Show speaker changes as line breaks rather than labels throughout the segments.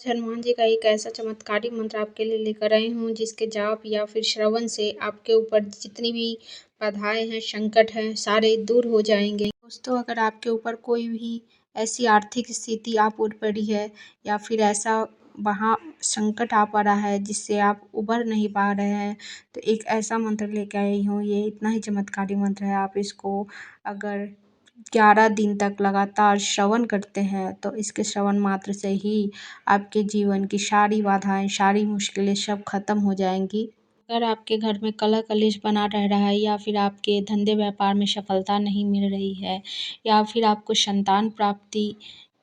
आज हनुमान जी का एक ऐसा चमत्कारी मंत्र आपके लिए लेकर आई हूँ जिसके जाप या फिर श्रवण से आपके ऊपर जितनी भी बाधाएं हैं, संकट हैं, सारे दूर हो जाएंगे। दोस्तों, अगर आपके ऊपर कोई भी ऐसी आर्थिक स्थिति आ पड़ी है या फिर ऐसा वहाँ संकट आ पड़ा है जिससे आप उबर नहीं पा रहे हैं, तो एक ऐसा मंत्र लेकर आई हूँ। ये इतना ही चमत्कारी मंत्र है। आप इसको अगर 11 दिन तक लगातार श्रवण करते हैं तो इसके श्रवण मात्र से ही आपके जीवन की सारी बाधाएं, सारी मुश्किलें सब खत्म हो जाएंगी। अगर आपके घर में कलह कलेश बना रह रहा है या फिर आपके धंधे व्यापार में सफलता नहीं मिल रही है या फिर आपको संतान प्राप्ति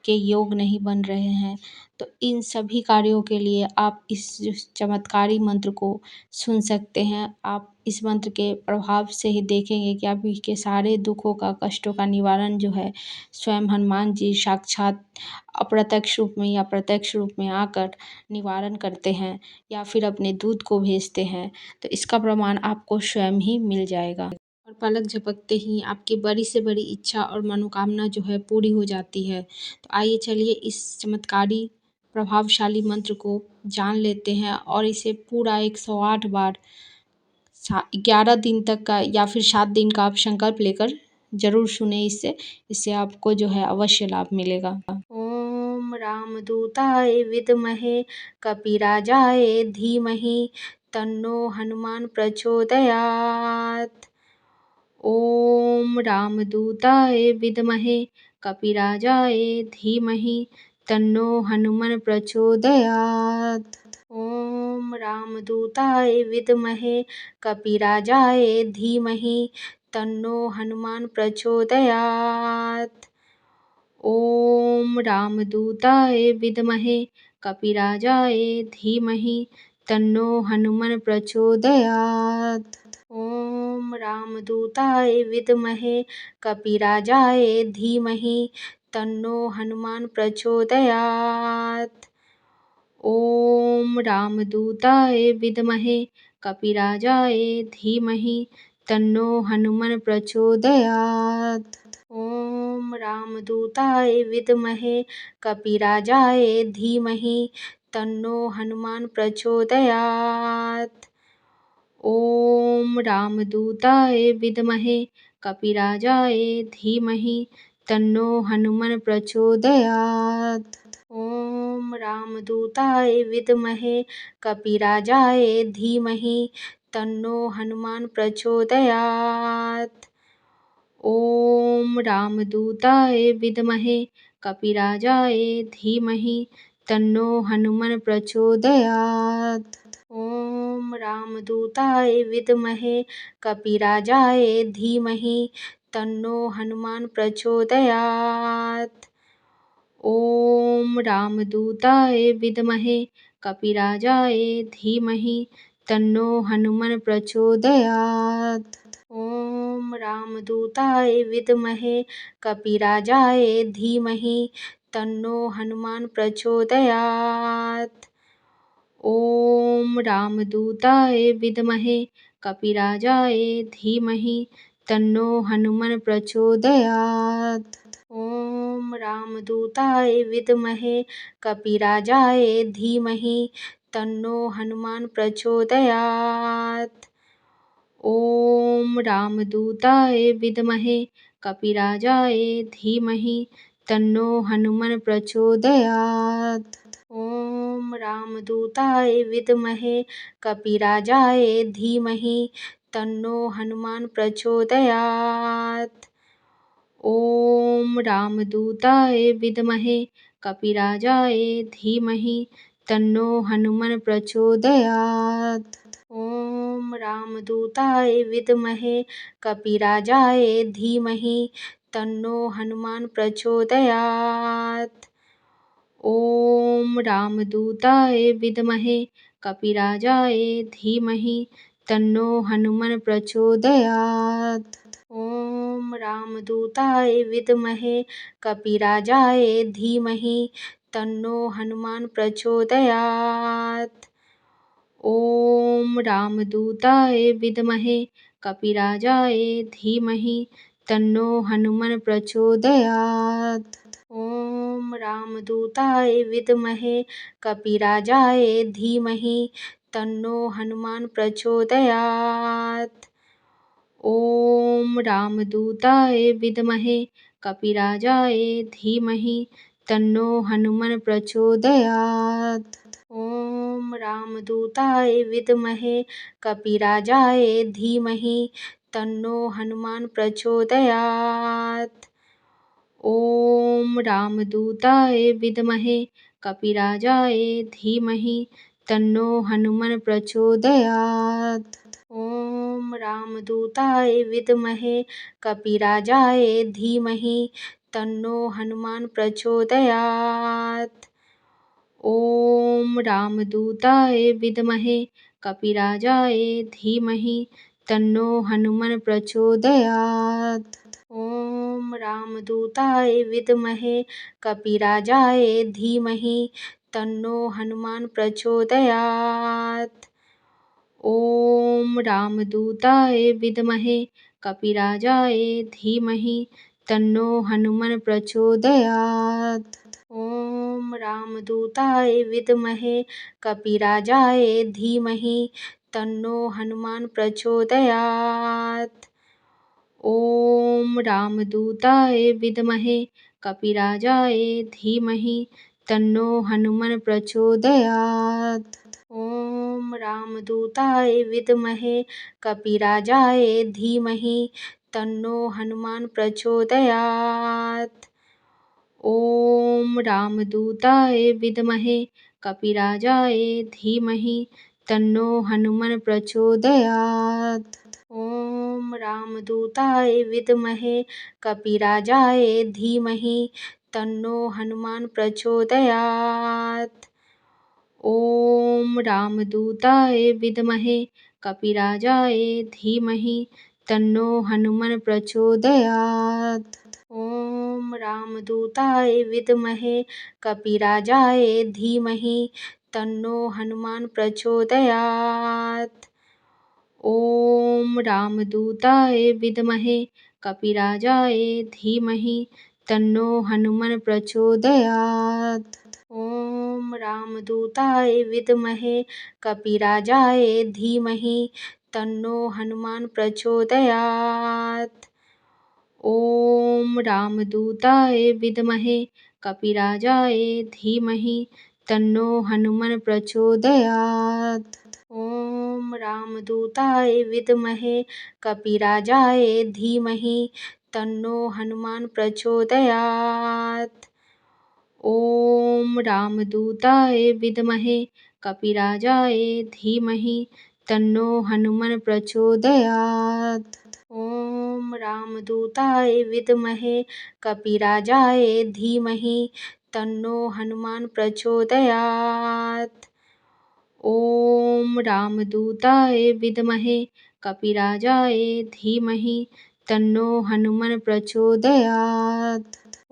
के योग नहीं बन रहे हैं, तो इन सभी कार्यों के लिए आप इस चमत्कारी मंत्र को सुन सकते हैं। आप इस मंत्र के प्रभाव से ही देखेंगे कि आपके सारे दुखों का, कष्टों का निवारण जो है स्वयं हनुमान जी साक्षात अप्रत्यक्ष रूप में या प्रत्यक्ष रूप में आकर निवारण करते हैं या फिर अपने दूत को भेजते हैं। तो इसका प्रमाण आपको स्वयं ही मिल जाएगा और पलक झपकते ही आपकी बड़ी से बड़ी इच्छा और मनोकामना जो है पूरी हो जाती है। तो आइए चलिए इस चमत्कारी प्रभावशाली मंत्र को जान लेते हैं और इसे पूरा 108 बार 11 दिन तक का या फिर 7 दिन का आप संकल्प लेकर जरूर सुने। इससे आपको जो है अवश्य लाभ मिलेगा। ओम रामदूताय विद्महे कपिराजाय धीमहि तन्नो हनुमान प्रचोदयात्। ओम रामदूताय विद्महे कपिराजाय धीमहि तन्नो हनुमान प्रचोदयात्। ओम रामदूताय विद्महे कपिराजाय धीमहि तन्नो हनुमान प्रचोदयात्। ओम रामदूताय विद्महे कपिराजाय धीमहि तन्नो हनुमान प्रचोदयात्। ओम रामदूताय विद्महे कपिराजाय धीमहि तन्नो हनुमान प्रचोदयात्। ओम रामदूताय विद्महे कपिराजाय धीमहि तन्नो हनुमान प्रचोदयात्। ओम रामदूताय विद्महे कपिराजाय धीमहि तन्नो हनुमान प्रचोदयात्। ओम रामदूताय विद्महे कपिराजाय धीमहि तन्नो हनुमान प्रचोदयात्। ओम रामदूताय विद्महे कपिराजाय धीमहि तन्नो हनुमान प्रचोदयात्। ओम रामदूताय विद्महे कपिराजाय धीमहि तन्नो हनुमान प्रचोदयात्। ओम रामदूताय विद्महे कपिराजाय धीमहि तन्नो हनुमान प्रचोदयात्। ओम रामदूताय विद्महे कपिराजाय धीमहि तन्नो हनुमान प्रचोदयात्। ओम रामदूताय विद्महे कपिराजाय धीमहि तन्नो हनुमान प्रचोदयात्। ओम रामदूताय विद्महे कपिराजाय धीमहि तन्नो हनुमान प्रचोदयात्। ओम रामदूताय विद्महे कपिराजाय धीमहि तन्नो हनुमान प्रचोदयात्। ओम रामदूताय विद्महे कपिराजाय धीमहि तन्नो हनुमान प्रचोदयात्। ओम रामदूताय विद्महे कपिराजाय धीमहि तन्नो हनुमान प्रचोदयात्। ओम रामदूताय विद्महे कपिराजाय धीमहि तन्नो हनुमान प्रचोदयात्। ओम रामदूताय विद्महे कपिराजाय धीमहि तन्नो हनुमान प्रचोदयात्। ओम रामदूताय विद्महे कपिराजाय धीमहि तन्नो हनुमान प्रचोदयात्। ओम रामदूताय विद्महे कपिराजाय धीमहि तन्नो हनुमान प्रचोदयात्। ओम रामदूताय विद्महे कपिराजाय धीमहि तन्नो हनुमान प्रचोदयात्। ओम ॐ रामदूताय विद्महे कपिराजाय धीमहि तन्नो हनुमान प्रचोदयात्। ॐ रामदूताय विद्महे कपिराजाय धीमहि तन्नो हनुमान प्रचोदयात्। ॐ रामदूताय विद्महे कपिराजाय धीमहि तन्नो हनुमान प्रचोदयात्। ॐ रामदूताय विद्महे कपिराजाय धीमहि तन्नो हनुमान प्रचोदयात्। ॐ रामदूताय विद्महे कपिराजाय धीमहि तन्नो हनुमान प्रचोदयात्। ॐ रामदूताय विद्महे कपिराजाय धीमहि तन्नो हनुमान प्रचोदयात्। ॐ रामदूताय विद्महे कपिराजाय धीमहि तन्नो हनुमान प्रचोदयात्। ॐ रामदूताय विद्महे कपिराजाय धीमहि तन्नो हनुमान प्रचोदयात्। ॐ रामदूताय विद्महे कपिराजाय धीमहि तन्नो हनुमान प्रचोदयात्। ॐ रामदूताय विद्महे कपिराजाय धीमहि तन्नो हनुमान प्रचोदयात्। ॐ रामदूताय विद्महे कपिराजाय धीमहि तन्नो हनुमान प्रचोदयात्। ॐ रामदूताय विद्महे कपिराजाय धीमहि तन्नो हनुमान प्रचोदयात्। ॐ रामदूताय विद्महे कपिराजाय धीमहि तन्नो हनुमान प्रचोदयात्। ॐ रामदूताय विद्महे कपिराजाय धीमहि तन्नो हनुमान प्रचोदयात्। ॐ रामदूताय विद्महे कपिराजाय धीमहि तन्नो हनुमान प्रचोदयात्। ॐ रामदूताय विद्महे कपिराजाय धीमहि तन्नो हनुमान प्रचोदयात्। ॐ रामदूताय विद्महे कपिराजाय धीमहि तन्नो हनुमान प्रचोदयात्। ॐ रामदूताय विद्महे कपिराजाय धीमहि तन्नो हनुमान प्रचोदयात्। ॐ रामदूताय विद्महे कपिराजाय धीमहि तन्नो हनुमान प्रचोदयात्। ॐ रामदूताय विद्महे कपिराजाय धीमहि तन्नो हनुमान प्रचोदयात्। ॐ रामदूताय विद्महे कपिराजाय धीमहि तन्नो हनुमान प्रचोदयात्। ॐ रामदूताय विद्महे कपिराजाय धीमहि तन्नो हनुमान प्रचोदयात्।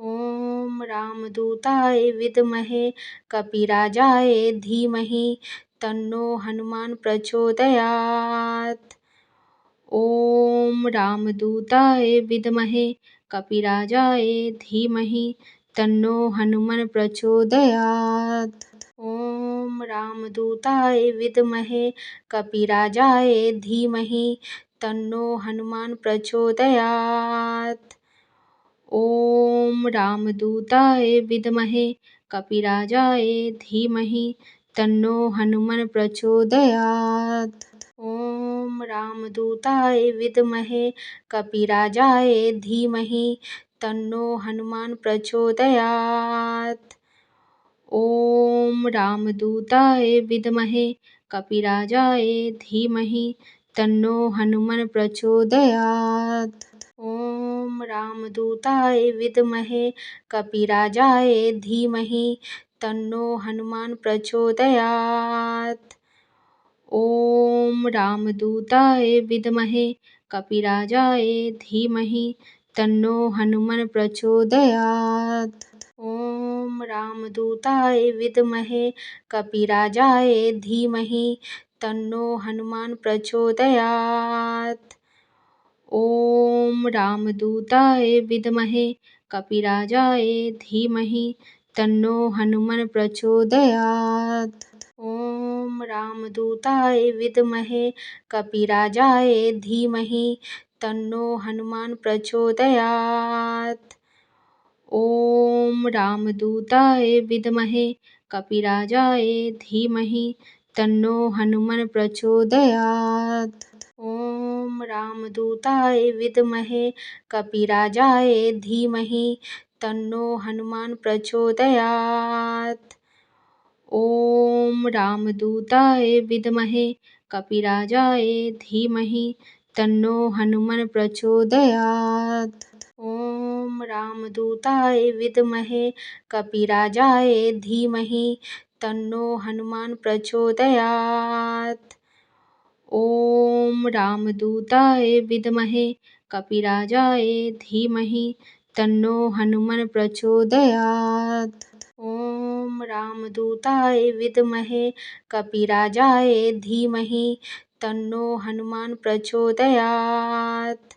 ॐ रामदूताय विद्महे कपिराजाय धीमहि तन्नो हनुमान प्रचोदयात्। ॐ रामदूताय विद्महे कपिराजाय धीमहि तन्नो हनुमान प्रचोदयात्। ॐ रामदूताय विद्महे कपिराजाय धीमहि तन्नो हनुमान प्रचोदयात्। ॐ रामदूताय विद्महे कपिराजाय धीमहि तन्नो हनुमान प्रचोदयात्। ॐ रामदूताय विद्महे कपिराजाय धीमहि तन्नो हनुमान प्रचोदयात्। ॐ रामदूताय विद्महे कपिराजाय धीमहि तन्नो हनुमान प्रचोदयात्। ॐ रामदूताय विद्महे कपिराजाय धीमहि तन्नो हनुमान प्रचोदयात्। ॐ रामदूताय विद्महे कपिराजाय धीमहि तन्नो हनुमान प्रचोदयात्। ॐ रामदूताय विद्महे कपिराजाय धीमहि तन्नो हनुमान प्रचोदयात्। ॐ रामदूताय विद्महे कपिराजाय धीमहि तन्नो हनुमन् प्रचोदयात्। ॐ रामदूताय विद्महे कपिराजाय धीमहि तन्नो हनुमान् प्रचोदयात्। ॐ रामदूताय विद्महे कपिराजाय धीमहि तन्नो हनुमन् प्रचोदयात्। ॐ रामदूताय विद्महे कपिराजाय धीमहि तन्नो हनुमान् प्रचोदयात्। ॐ रामदूताय विद्महे कपिराजाय धीमहि तन्नो हनुमन् प्रचोदयात्। ॐ रामदूताय विद्महे कपिराजाय धीमहि तन्नो हनुमान् प्रचोदयात्। ॐ रामदूताय विद्महे कपिराजाय धीमहि तन्नो हनुमन् प्रचोदयात्। ॐ रामदूताय विद्महे कपिराजाय धीमहि तन्नो हनुमान् प्रचोदयात्।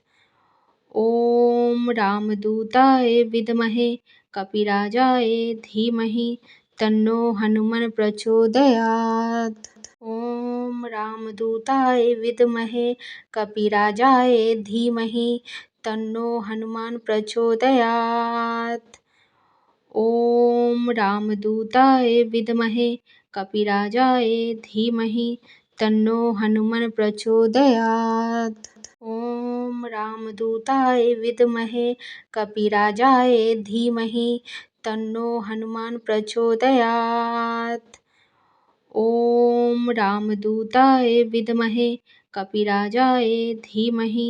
ॐ रामदूताय विद्महे कपिराजाय धीमहि तन्नो हनुमन् प्रचोदयात्। ॐ रामदूताय विद्महे कपिराजाय धीमहि तन्नो हनुमान् प्रचोदयात्। ॐ रामदूताय विद्महे कपिराजाय धीमहि तन्नो हनुमन् प्रचोदयात्। ॐ रामदूताय विद्महे कपिराजाय धीमहि तन्नो हनुमान् प्रचोदयात्। ॐ रामदूताय विद्महे कपिराजाय धीमहि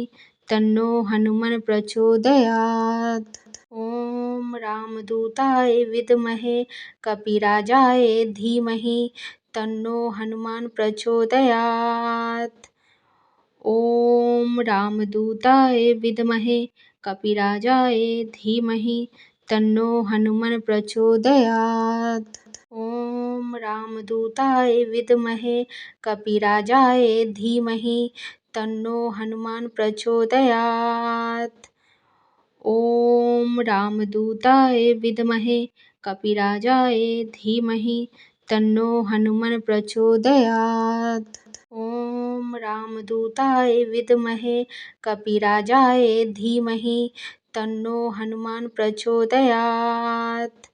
तन्नो हनुमन् प्रचोदयात्। ॐ रामदूताय विद्महे कपिराजाय धीमहि तन्नो हनुमान् प्रचोदयात्। ॐ रामदूताय विद्महे कपिराजाय धीमहि तन्नो हनुमन् प्रचोदयात्। ॐ रामदूताय विद्महे कपिराजाय धीमहि तन्नो हनुमान् प्रचोदयात्। ॐ रामदूताय विद्महे कपिराजाय धीमहि तन्नो हनुमन् प्रचोदयात्। ॐ रामदूताय विद्महे कपिराजाय धीमहि तन्नो हनुमान् प्रचोदयात्।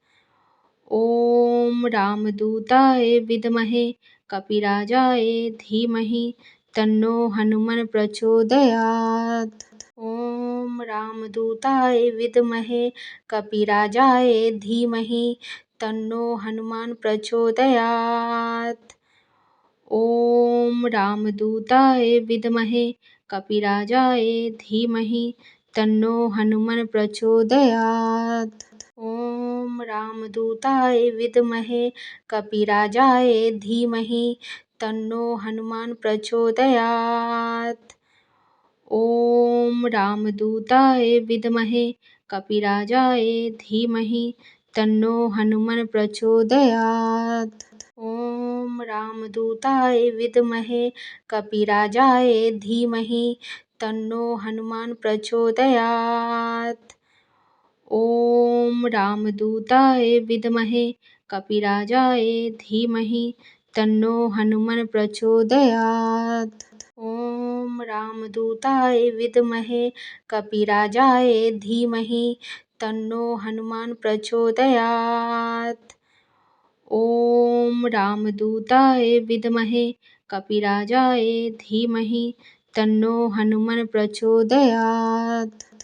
ॐ रामदूताय विद्महे कपिराजाय धीमहि तन्नो हनुमन् प्रचोदयात्। ॐ रामदूताय विद्महे कपिराजाय धीमहि तन्नो हनुमान् प्रचोदयात्। ॐ रामदूताय विद्महे कपिराजाय धीमहि तन्नो हनुमन् प्रचोदयात्। ॐ रामदूताय विद्महे कपिराजाय धीमहि तन्नो हनुमान् प्रचोदयात्। ॐ रामदूताय विद्महे कपिराजाय धीमहि तन्नो हनुमन् प्रचोदयात्। ॐ रामदूताय विद्महे कपिराजाय धीमहि तन्नो हनुमान् प्रचोदयात्। ॐ रामदूताय विद्महे कपिराजाय धीमहि तन्नो हनुमन् प्रचोदयात्। ॐ रामदूताय विद्महे कपिराजाय धीमहि तन्नो हनुमान् प्रचोदयात्। ॐ रामदूताय विद्महे कपिराजाय धीमहि तन्नो हनुमन् प्रचोदयात्।